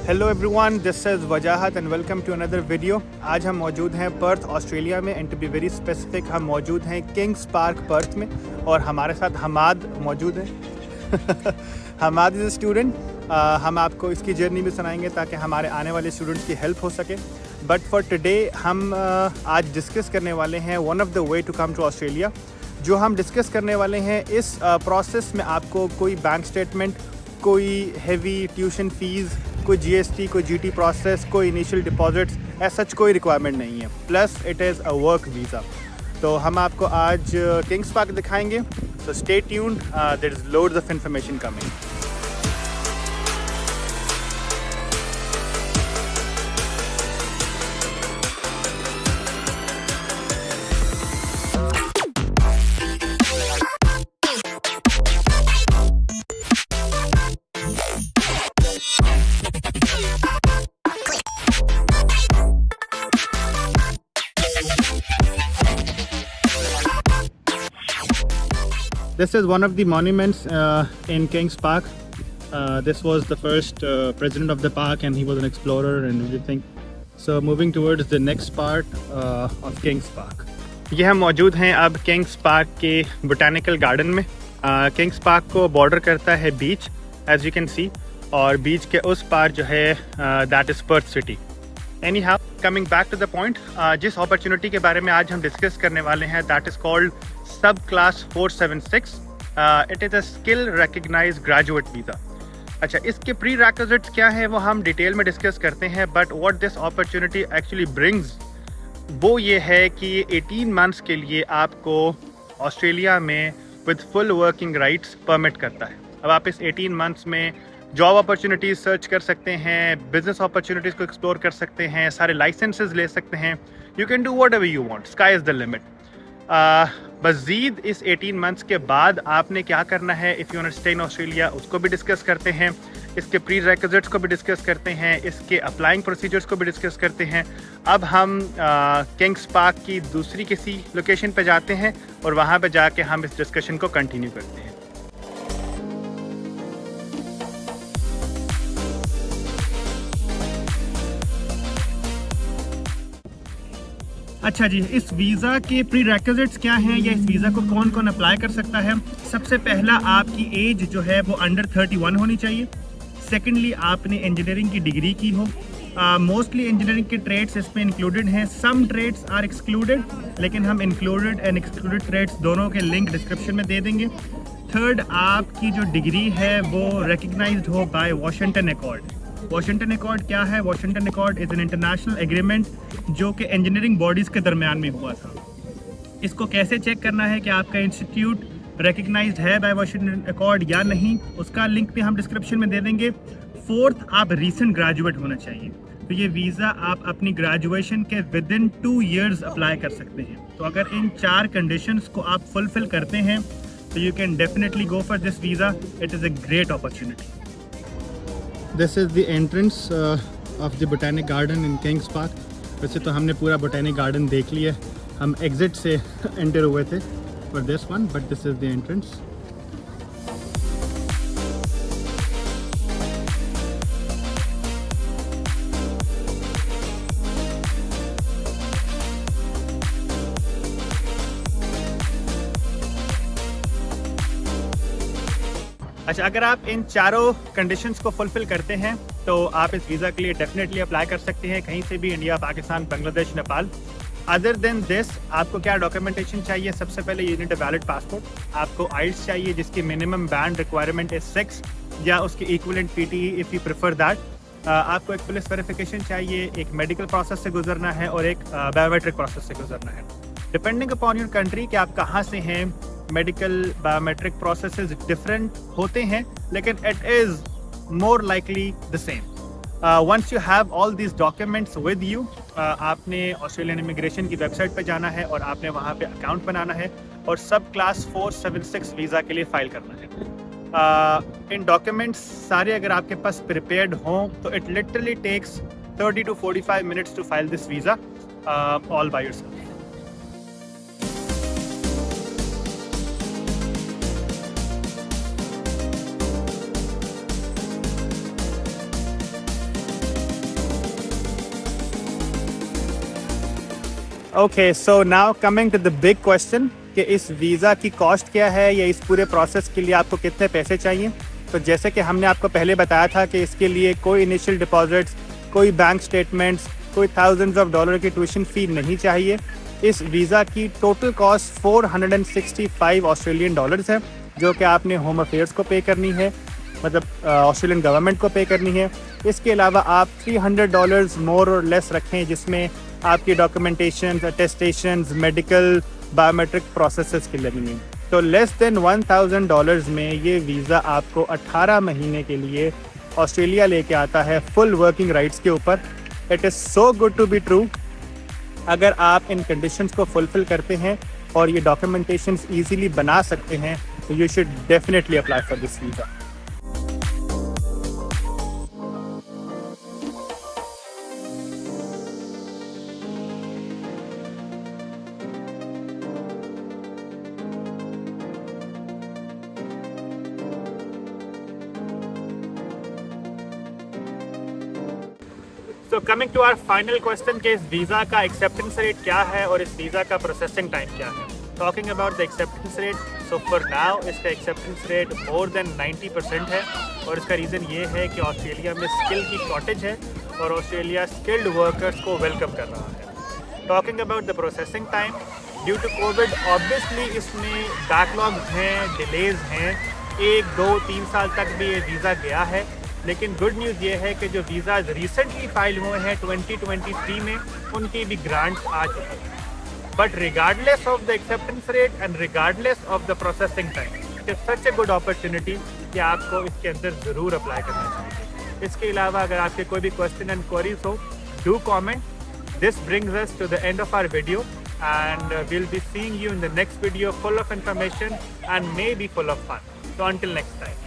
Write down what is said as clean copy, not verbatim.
Hello everyone, this is Wajahat and welcome to another video. आज हम मौजूद हैं पर्थ ऑस्ट्रेलिया में and to be very specific हम मौजूद हैं किंग्स पार्क पर्थ में और हमारे साथ हमाद मौजूद है। Hammad is a student. हम आपको इसकी जर्नी भी सुनाएंगे ताकि हमारे आने वाले स्टूडेंट्स की हेल्प हो सके। बट फॉर टुडे हम आज डिस्कस करने वाले हैं one of the way to come to Australia. जो हम डिस्कस करने वाले हैं इस प्रोसेस में आपको कोई बैंक स्टेटमेंट, कोई हेवी ट्यूशन फ़ीस, कोई जीएसटी, कोई जीटी प्रोसेस, कोई इनिशियल डिपॉजिट्स ऐसा सच कोई रिक्वायरमेंट नहीं है। Plus it is a work visa. तो हम आपको आज किंग्स पार्क दिखाएंगे। So stay tuned, there is loads of information coming. This is one of the monuments in Kings Park. This was the first president of the park and he was an explorer and everything. So moving towards the next part of Kings Park. ये हम मौजूद हैं अब Kings Park के botanical garden में। Kings Park को border करता है beach, as you can see, और बीच के उस पार जो है that is Perth city. Anyhow, coming back to the point, जिस अपॉर्चुनिटी के बारे में आज हम डिस्कस करने वाले हैं दैट इज़ कॉल्ड सब क्लास 476। It is a skill recognized graduate visa. अच्छा, इसके प्री रिक्विजिट्स क्या हैं वो हम डिटेल में डिस्कस करते हैं, but what this opportunity actually brings वो ये है कि ये 18 मंथ्स के लिए आपको ऑस्ट्रेलिया में with full working rights permit करता है। अब आप इस 18 मंथ्स में जॉब अपॉर्चुनिटीज़ सर्च कर सकते हैं, बिजनेस अपॉर्चुनिटीज़ को एक्सप्लोर कर सकते हैं, सारे लाइसेंसेस ले सकते हैं। You can do what ever you want, sky is the limit. मज़ीद इस 18 मंथ्स के बाद आपने क्या करना है if you want to stay in Australia, उसको भी डिस्कस करते हैं। इसके प्री रिक्विजिट्स को भी डिस्कस करते हैं, इसके अप्लाइंग प्रोसीजर्स को भी डिस्कस करते हैं। अब हम किंग्स पार्क की दूसरी किसी लोकेशन पे जाते हैं और वहाँ पे जाके हम इस डिस्कशन को कंटिन्यू करते हैं। अच्छा जी, इस वीज़ा के प्री रिक्विजिट्स क्या हैं या इस वीज़ा को कौन कौन अप्लाई कर सकता है? सबसे पहला, आपकी एज जो है वो अंडर 31 होनी चाहिए। सेकेंडली, आपने इंजीनियरिंग की डिग्री की हो। मोस्टली इंजीनियरिंग के ट्रेड्स इसमें इंक्लूडेड हैं, सम ट्रेड्स आर एक्सक्लूडेड, लेकिन हम इंक्लूडेड एंड एक्सक्लूडेड ट्रेड्स दोनों के लिंक डिस्क्रिप्शन में दे देंगे। थर्ड, आपकी जो डिग्री है वो रिकग्नाइज्ड हो by Washington Accord. Washington Accord क्या है? Washington Accord is an international agreement जो कि इंजीनियरिंग बॉडीज़ के दरमियान में हुआ था। इसको कैसे चेक करना है कि आपका इंस्टीट्यूट रिकग्नाइज्ड है बाय वाशिंगटन अकॉर्ड या नहीं, उसका लिंक भी हम डिस्क्रिप्शन में दे देंगे। फोर्थ, आप रीसेंट ग्रेजुएट होना चाहिए। तो ये वीज़ा आप अपनी ग्रेजुएशन के विद इन 2 years अप्लाई कर सकते हैं। तो अगर इन 4 कंडीशंस को आप फुलफिल करते हैं तो you can definitely go for this visa. It is a great opportunity. This is the entrance of the botanic garden in Kings park. वैसे तो हमने पूरा बोटानिक गार्डन देख लिया, हम एग्जिट से एंटर हुए थे for this one, but this is the entrance. अच्छा, अगर आप इन चारों कंडीशंस को फुलफिल करते हैं तो आप इस वीज़ा के लिए डेफिनेटली अप्लाई कर सकते हैं, कहीं से भी, India, Pakistan, Bangladesh, Nepal. Other than this, आपको क्या डॉक्यूमेंटेशन चाहिए? सबसे पहले you need a valid passport. आपको आइल्स चाहिए जिसकी मिनिमम बैंड रिक्वायरमेंट है 6 या उसके equivalent PTE if you prefer that. आपको एक पुलिस वेरिफिकेशन चाहिए, एक मेडिकल प्रोसेस से गुजरना है और एक बायोमेट्रिक प्रोसेस से गुजरना है। डिपेंडिंग अपॉन योर कंट्री कि आप कहाँ से हैं, मेडिकल बायोमेट्रिक प्रोसेसेस डिफरेंट होते हैं, लेकिन it is more likely the same. Once you have all this documents with you, आपने ऑस्ट्रेलियन इमिग्रेशन की वेबसाइट पे जाना है और आपने वहाँ पे अकाउंट बनाना है और सब क्लास 476 वीज़ा के लिए फ़ाइल करना है। इन डॉक्यूमेंट्स सारे अगर आपके पास प्रिपेयर्ड हों तो it literally takes 30 to 45 minutes to file this visa all by yourself. Okay, so now coming to the big question कि इस वीज़ा की कॉस्ट क्या है या इस पूरे प्रोसेस के लिए आपको कितने पैसे चाहिए। तो जैसे कि हमने आपको पहले बताया था कि इसके लिए कोई इनिशियल डिपॉजिट्स, कोई बैंक स्टेटमेंट्स, कोई थाउजेंड्स ऑफ डॉलर की ट्यूशन फ़ी नहीं चाहिए। इस वीज़ा की टोटल कॉस्ट 465 ऑस्ट्रेलियन डॉलर्स है, जो कि आपने होम अफेयर्स को पे करनी है, मतलब ऑस्ट्रेलियन गवर्नमेंट को पे करनी है। इसके अलावा आप $300 मोर और लेस रखें, जिसमें आपकी documentation, attestation, medical, biometric processes के लगेंगे। तो लेस देन $1000 में ये वीज़ा आपको 18 महीने के लिए ऑस्ट्रेलिया लेके आता है फुल वर्किंग राइट्स के ऊपर। It is so good to be true. अगर आप इन कंडीशंस को फुलफिल करते हैं और ये डॉक्यूमेंटेशंस इजीली बना सकते हैं, तो you should definitely apply for this visa. तो coming to our final question कि इस वीज़ा का एक्सेप्टेंस रेट क्या है और इस वीज़ा का प्रोसेसिंग टाइम क्या है। Talking about the acceptance rate, so for now इसका एक्सेप्टेंस रेट मोर देन 90% है, और इसका रीज़न ये है कि ऑस्ट्रेलिया में स्किल की शॉर्टेज है और ऑस्ट्रेलिया स्किल्ड वर्कर्स को वेलकम कर रहा है। Talking about the processing time, due to COVID obviously इसमें बैकलॉग्स हैं, डिलेज हैं, 1, 2, 3 साल तक भी ये वीज़ा गया है। लेकिन गुड न्यूज़ ये है कि जो वीज़ाज रिसेंटली फाइल हुए हैं 2023 में, उनकी भी ग्रांट्स आ चुकी हैं। But regardless of the acceptance rate and regardless of the processing time, it is such a good opportunity कि आपको इसके अंदर ज़रूर अप्लाई करना चाहिए। इसके अलावा अगर आपके कोई भी क्वेश्चन एंड क्वेरीज हो, do comment. This brings us to the end of our video, and we'll be seeing you in the next video full of information and maybe full of fun. So until next time.